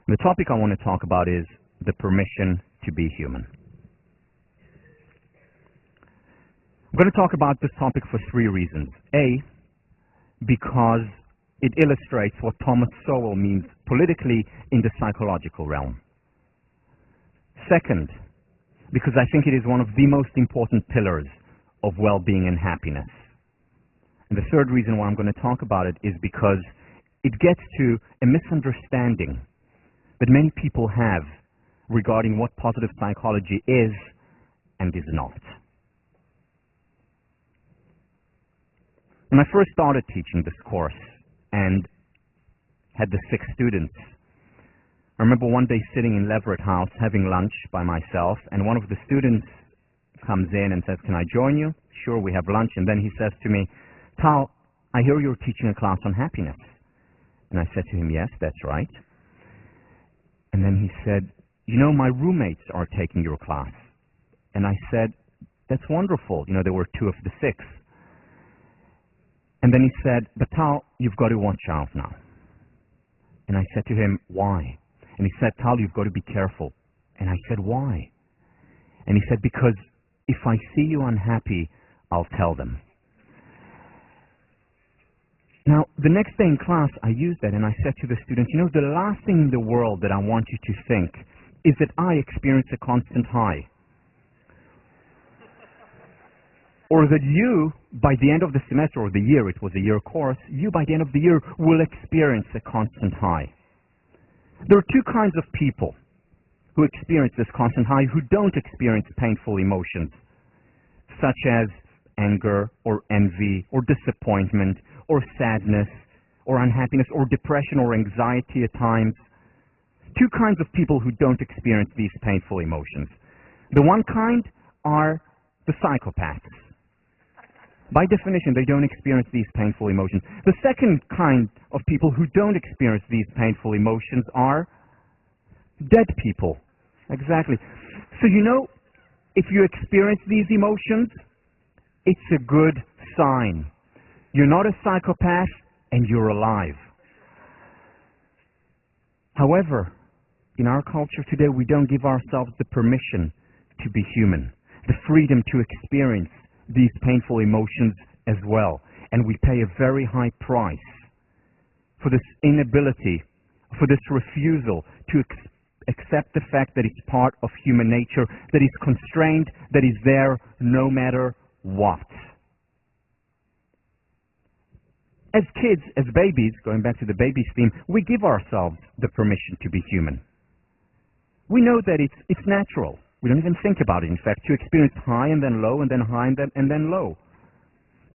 The topic I want to talk about is the permission to be human. I'm going to talk about this topic for three reasons. A, because it illustrates what Thomas Sowell means politically in the psychological realm. Second, because I think it is one of the most important pillars of well-being and happiness. And the third reason why I'm going to talk about it is because it gets to a misunderstanding that many people have regarding what positive psychology is and is not. When I first started teaching this course and had the 6 students, I remember one day sitting in Leverett House having lunch by myself, and one of the students comes in and says, "Can I join you?" "Sure, we have lunch." And then he says to me, "Tal, I hear you're teaching a class on happiness." And I said to him, "Yes, that's right." And then he said, "You know, my roommates are taking your class." And I said, "That's wonderful." You know, there were 2 of the 6. And then he said, "But Tal, you've got to watch out now." And I said to him, "Why?" And he said, "Tal, you've got to be careful." And I said, "Why?" And he said, "Because if I see you unhappy, I'll tell them." Now, the next day in class, I used that and I said to the students, you know, the last thing in the world that I want you to think is that I experience a constant high. Or that you, by the end of the semester or the year, it was a year course, you by the end of the year will experience a constant high. There are 2 kinds of people who experience this constant high who don't experience painful emotions, such as anger or envy or disappointment or sadness or unhappiness or depression or anxiety at times. 2 kinds of people who don't experience these painful emotions. The one kind are the psychopaths. By definition, they don't experience these painful emotions. The second kind of people who don't experience these painful emotions are dead people. Exactly. So you know, if you experience these emotions, it's a good sign. You're not a psychopath and you're alive. However, in our culture today, we don't give ourselves the permission to be human, the freedom to experience these painful emotions as well. And we pay a very high price for this inability, for this refusal to accept the fact that it's part of human nature, that it's constrained, that is there no matter what. As kids, as babies, going back to the babies theme, we give ourselves the permission to be human. We know that it's natural. We don't even think about it, in fact, to experience high and then low and then high and then low.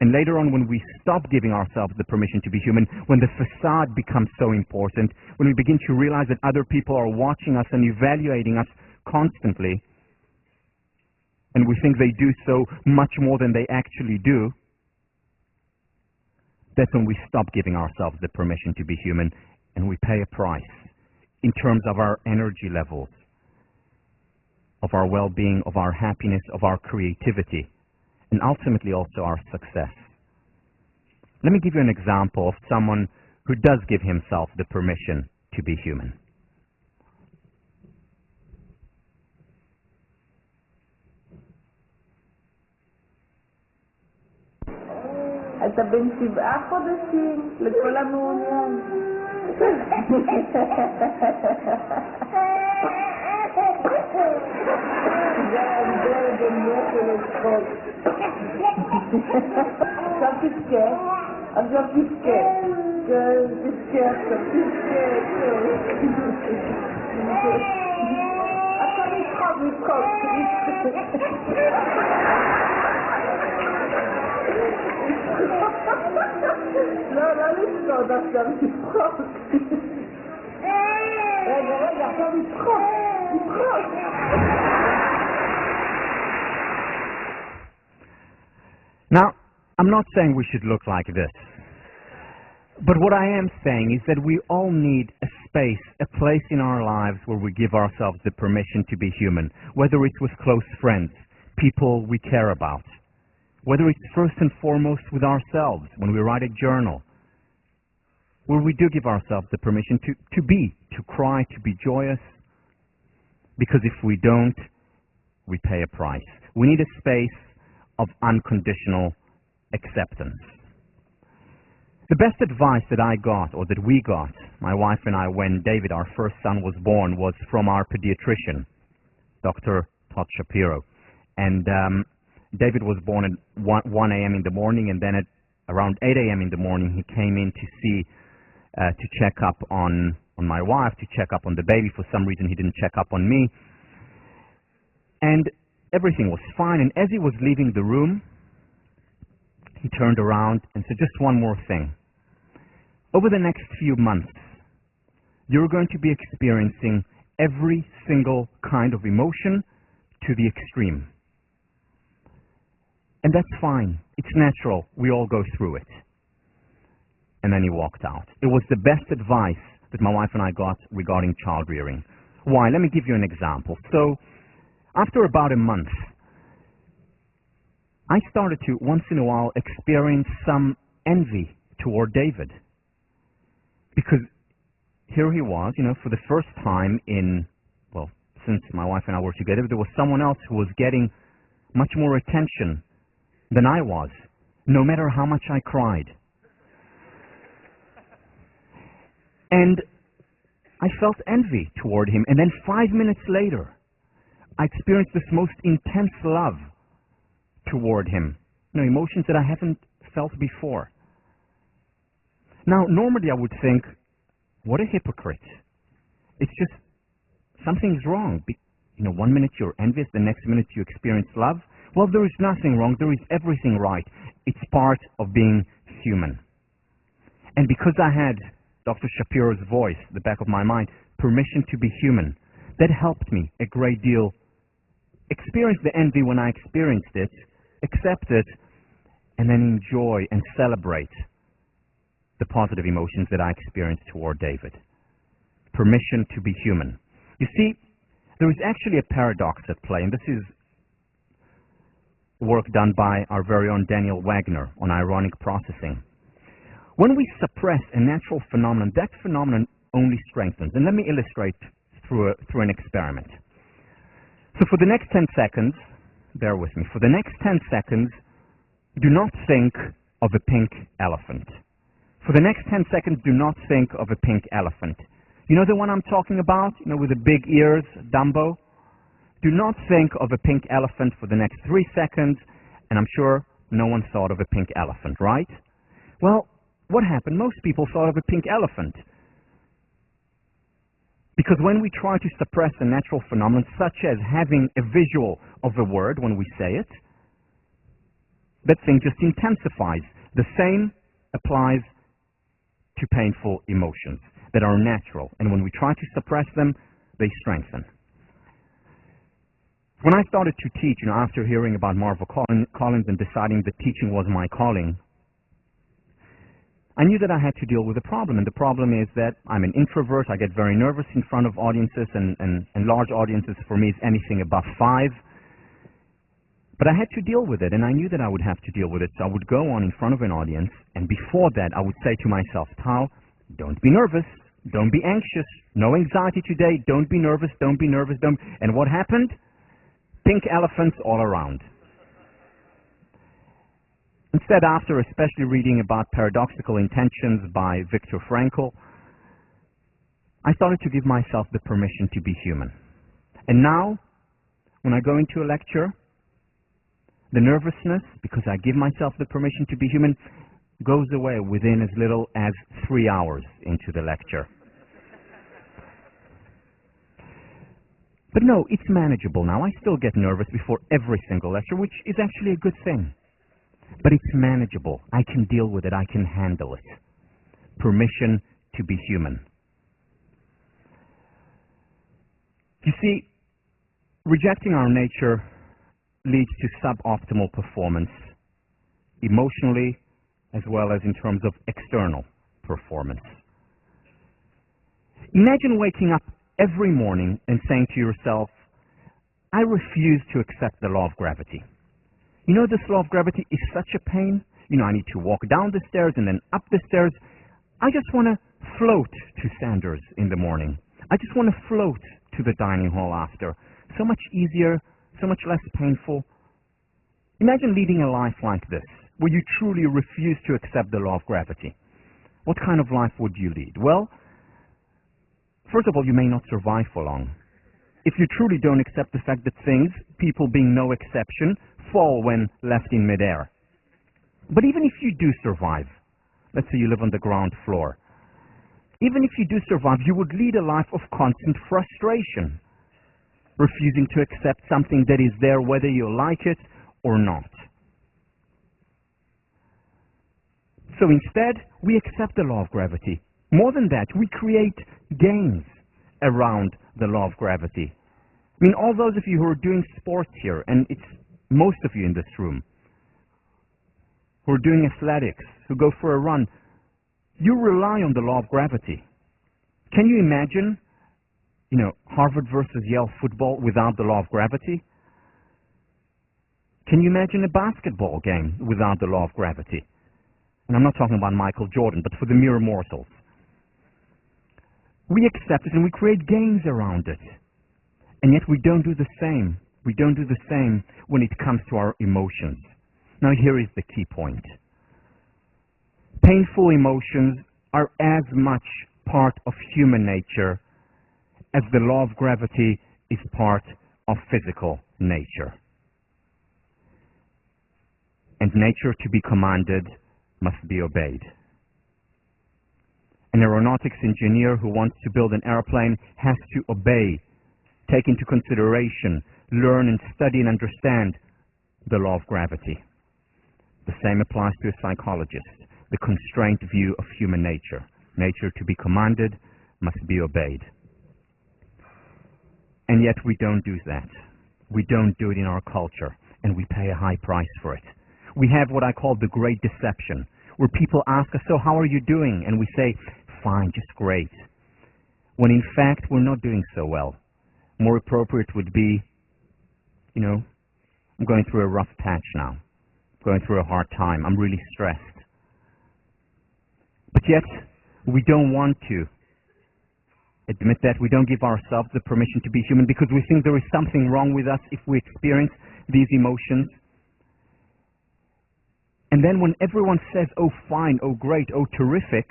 And later on, when we stop giving ourselves the permission to be human, when the facade becomes so important, when we begin to realize that other people are watching us and evaluating us constantly, and we think they do so much more than they actually do, that's when we stop giving ourselves the permission to be human, and we pay a price in terms of our energy levels, of our well-being, of our happiness, of our creativity, and ultimately also our success. Let me give you an example of someone who does give himself the permission to be human. אתה בן 7 חודשים לכל המעוניין. זה ההבדל בין יפה לצחוק. עכשיו תבכה, עכשיו תבכה. תבכה עכשיו, תבכה. עכשיו לצחוק. לא לצחוק עכשיו, תצחוק. רגע, עכשיו תצחוק. Now, I'm not saying we should look like this. But what I am saying is that we all need a space, a place in our lives where we give ourselves the permission to be human, whether it's with close friends, people we care about, whether it's first and foremost with ourselves when we write a journal, where we do give ourselves the permission to to cry, to be joyous, because if we don't, we pay a price. We need a space of unconditional acceptance. The best advice that I got, or that we got, my wife and I, when David, our first son, was born, was from our pediatrician, Dr. Todd Shapiro. And David was born at 1 a.m. in the morning, and then at around 8 a.m. in the morning, he came in to see, to check up on my wife, to check up on the baby. For some reason, he didn't check up on me. And everything was fine. And as he was leaving the room, he turned around and said, just one more thing. Over the next few months, you're going to be experiencing every single kind of emotion to the extreme. And that's fine. It's natural. We all go through it. And then he walked out. It was the best advice that my wife and I got regarding child rearing. Why? Let me give you an example. So, after about a month, I started to, once in a while, experience some envy toward David. Because here he was, for the first time since my wife and I were together, there was someone else who was getting much more attention than I was, no matter how much I cried. And I felt envy toward him. And then 5 minutes later, I experienced this most intense love toward him. Emotions that I haven't felt before. Now, normally I would think, what a hypocrite. It's just, something's wrong. 1 minute you're envious, the next minute you experience love. Well, there is nothing wrong. There is everything right. It's part of being human. And because I had Dr. Shapiro's voice, the back of my mind, permission to be human, that helped me a great deal. Experience the envy when I experienced it, accept it, and then enjoy and celebrate the positive emotions that I experienced toward David. Permission to be human. You see, there is actually a paradox at play, and this is work done by our very own Daniel Wagner on ironic processing. When we suppress a natural phenomenon, that phenomenon only strengthens. And let me illustrate through an experiment. So for the next 10 seconds, bear with me, for the next 10 seconds, do not think of a pink elephant. For the next 10 seconds, do not think of a pink elephant. You know the one I'm talking about? With the big ears, Dumbo? Do not think of a pink elephant for the next 3 seconds, and I'm sure no one thought of a pink elephant, right? Well, what happened? Most people thought of a pink elephant. Because when we try to suppress a natural phenomenon, such as having a visual of a word when we say it, that thing just intensifies. The same applies to painful emotions that are natural. And when we try to suppress them, they strengthen. When I started to teach, after hearing about Marvel Collins and deciding that teaching was my calling, I knew that I had to deal with a problem, and the problem is that I'm an introvert. I get very nervous in front of audiences, and large audiences for me is anything above 5. But I had to deal with it, and I knew that I would have to deal with it. So I would go on in front of an audience, and before that I would say to myself, Tal, don't be nervous, don't be anxious, no anxiety today, don't be nervous, don't be nervous, don't. And what happened? Pink elephants all around. Instead, after especially reading about Paradoxical Intentions by Viktor Frankl, I started to give myself the permission to be human. And now, when I go into a lecture, the nervousness, because I give myself the permission to be human, goes away within as little as 3 hours into the lecture. But no, it's manageable now. I still get nervous before every single lecture, which is actually a good thing. But it's manageable. I can deal with it. I can handle it. Permission to be human. You see, rejecting our nature leads to suboptimal performance, emotionally as well as in terms of external performance. Imagine waking up every morning and saying to yourself, I refuse to accept the law of gravity. This law of gravity is such a pain. I need to walk down the stairs and then up the stairs. I just want to float to Sanders in the morning. I just want to float to the dining hall after. So much easier, so much less painful. Imagine leading a life like this, where you truly refuse to accept the law of gravity. What kind of life would you lead? Well, first of all, you may not survive for long. If you truly don't accept the fact that things, people being no exception, fall when left in midair. But even if you do survive, let's say you live on the ground floor, even if you do survive, you would lead a life of constant frustration, refusing to accept something that is there whether you like it or not. So instead, we accept the law of gravity. More than that, we create games around the law of gravity. I mean, all those of you who are doing sports here, and it's most of you in this room, who are doing athletics, who go for a run, you rely on the law of gravity. Can you imagine, Harvard versus Yale football without the law of gravity? Can you imagine a basketball game without the law of gravity? And I'm not talking about Michael Jordan, but for the mere mortals. We accept it and we create games around it. And yet we don't do the same. We don't do the same when it comes to our emotions. Now here is the key point. Painful emotions are as much part of human nature as the law of gravity is part of physical nature. And nature to be commanded must be obeyed. An aeronautics engineer who wants to build an airplane has to obey, take into consideration, learn and study and understand the law of gravity. The same applies to a psychologist, the constraint view of human nature. Nature to be commanded must be obeyed. And yet we don't do that. We don't do it in our culture, and we pay a high price for it. We have what I call the great deception, where people ask us, so how are you doing? And we say, fine, just great. When in fact, we're not doing so well. More appropriate would be, I'm going through a rough patch now. I'm going through a hard time. I'm really stressed. But yet, we don't want to admit that. We don't give ourselves the permission to be human because we think there is something wrong with us if we experience these emotions. And then when everyone says, oh fine, oh great, oh terrific,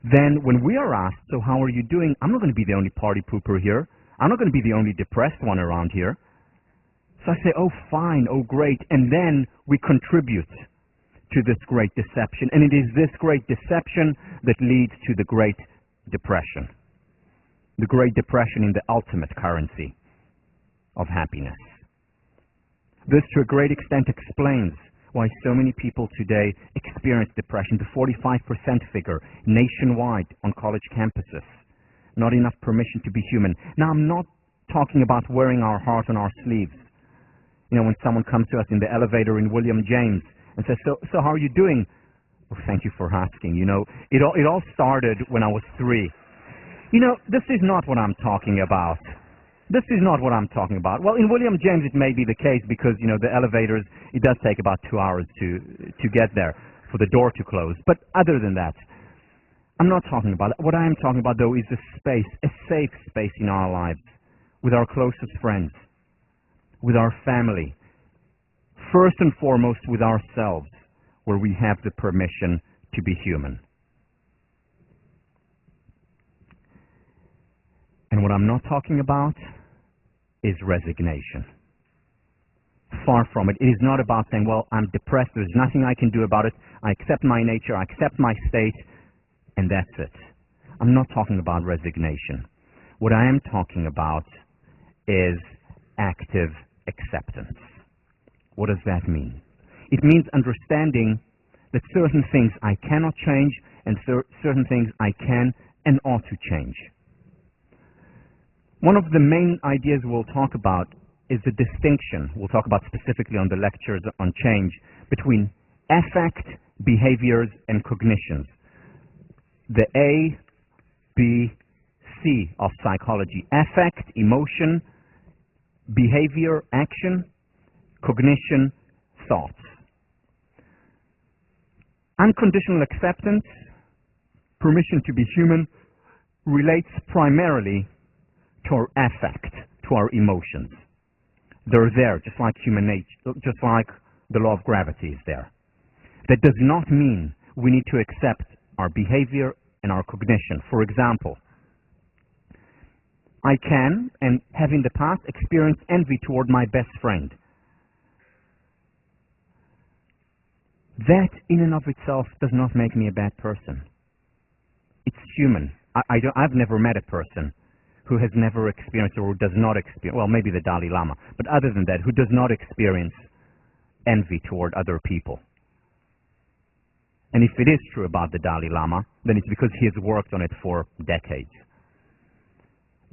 then when we are asked, so how are you doing? I'm not going to be the only party pooper here. I'm not going to be the only depressed one around here. So I say, oh fine, oh great, and then we contribute to this great deception. And it is this great deception that leads to the Great Depression. The Great Depression in the ultimate currency of happiness. This, to a great extent, explains why so many people today experience depression. The 45% figure nationwide on college campuses. Not enough permission to be human. Now, I'm not talking about wearing our heart on our sleeves. When someone comes to us in the elevator in William James and says, so how are you doing? Well, thank you for asking. It all started when I was 3. This is not what I'm talking about. This is not what I'm talking about. Well, in William James, it may be the case because, the elevators, it does take about 2 hours to get there for the door to close. But other than that, I'm not talking about that. What I am talking about, though, is a space, a safe space in our lives with our closest friends, with our family, first and foremost with ourselves, where we have the permission to be human. And what I'm not talking about is resignation. Far from it. It is not about saying, well, I'm depressed, there's nothing I can do about it, I accept my nature, I accept my state, and that's it. I'm not talking about resignation. What I am talking about is active acceptance. What does that mean? It means understanding that certain things I cannot change and certain things I can and ought to change. One of the main ideas we'll talk about is the distinction, we'll talk about specifically on the lectures on change, between affect, behaviors, and cognitions. The A, B, C of psychology. Affect, emotion, behavior, action, cognition, thoughts. Unconditional acceptance permission to be human relates primarily to our affect, to our emotions. They're there, just like human nature, just like the law of gravity is there. That does not mean we need to accept our behavior and our cognition. For example, I can, and have in the past, experienced envy toward my best friend. That, in and of itself, does not make me a bad person. It's human. I've never met a person who has never experienced or who does not experience, well, maybe the Dalai Lama, but other than that, who does not experience envy toward other people. And if it is true about the Dalai Lama, then it's because he has worked on it for decades.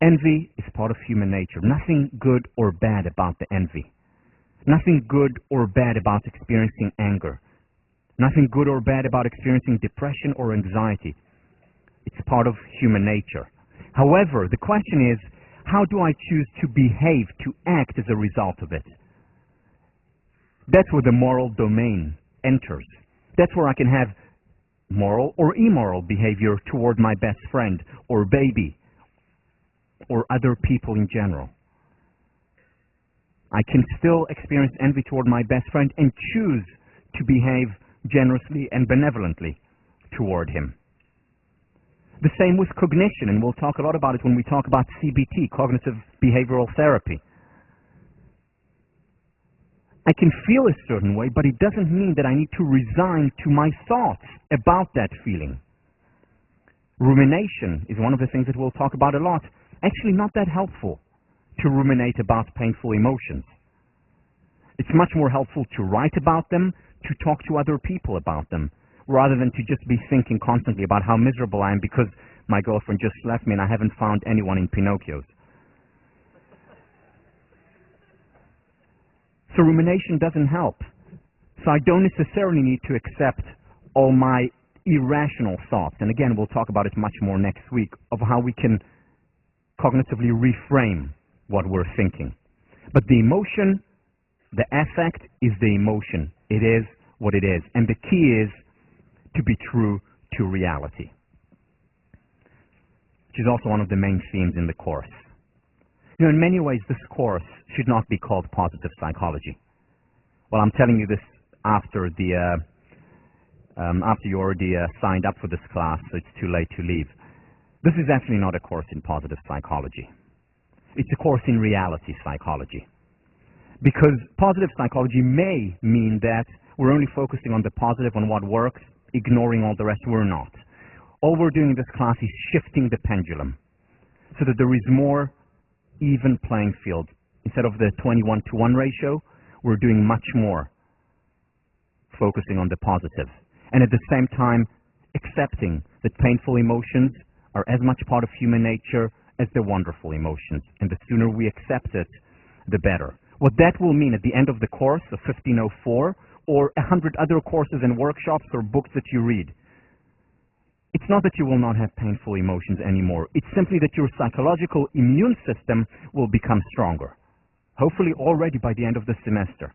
Envy is part of human nature. Nothing good or bad about the envy. Nothing good or bad about experiencing anger. Nothing good or bad about experiencing depression or anxiety. It's part of human nature. However, the question is, how do I choose to behave, to act as a result of it? That's where the moral domain enters. That's where I can have moral or immoral behavior toward my best friend or baby or other people in general. I can still experience envy toward my best friend and choose to behave generously and benevolently toward him. The same with cognition, and we'll talk a lot about it when we talk about CBT, cognitive behavioral therapy. I can feel a certain way, but it doesn't mean that I need to resign to my thoughts about that feeling. Rumination is one of the things that we'll talk about a lot. Actually not that helpful to ruminate about painful emotions. It's much more helpful to write about them, to talk to other people about them, rather than to just be thinking constantly about how miserable I am because my girlfriend just left me and I haven't found anyone in Pinocchio's. So rumination doesn't help. So I don't necessarily need to accept all my irrational thoughts. And again, we'll talk about it much more next week, of how we can cognitively reframe what we're thinking. But the emotion, the affect is the emotion. It is what it is. And the key is to be true to reality, which is also one of the main themes in the course. You know, in many ways, this course should not be called positive psychology. Well, I'm telling you this after you already signed up for this class, so it's too late to leave. This is actually not a course in positive psychology. It's a course in reality psychology. Because positive psychology may mean that we're only focusing on the positive, on what works, ignoring all the rest. We're not. All we're doing in this class is shifting the pendulum so that there is more even playing field. Instead of the 21-to-1 ratio, we're doing much more focusing on the positive. And at the same time, accepting that painful emotions are as much part of human nature as the wonderful emotions. And the sooner we accept it, the better. What that will mean at the end of the course of 1504, or 100 other courses and workshops or books that you read, it's not that you will not have painful emotions anymore. It's simply that your psychological immune system will become stronger. Hopefully already by the end of the semester.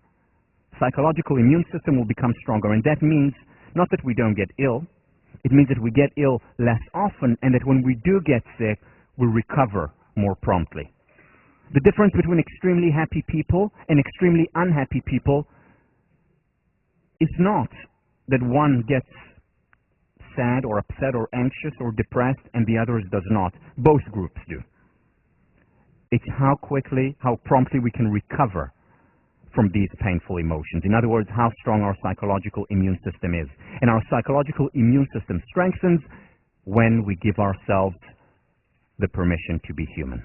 Psychological immune system will become stronger, and that means not that we don't get ill. It means that we get ill less often, and that when we do get sick, we recover more promptly. The difference between extremely happy people and extremely unhappy people is not that one gets sad or upset or anxious or depressed and the others does not. Both groups do. It's how quickly, how promptly we can recover from these painful emotions. In other words, how strong our psychological immune system is. And our psychological immune system strengthens when we give ourselves the permission to be human.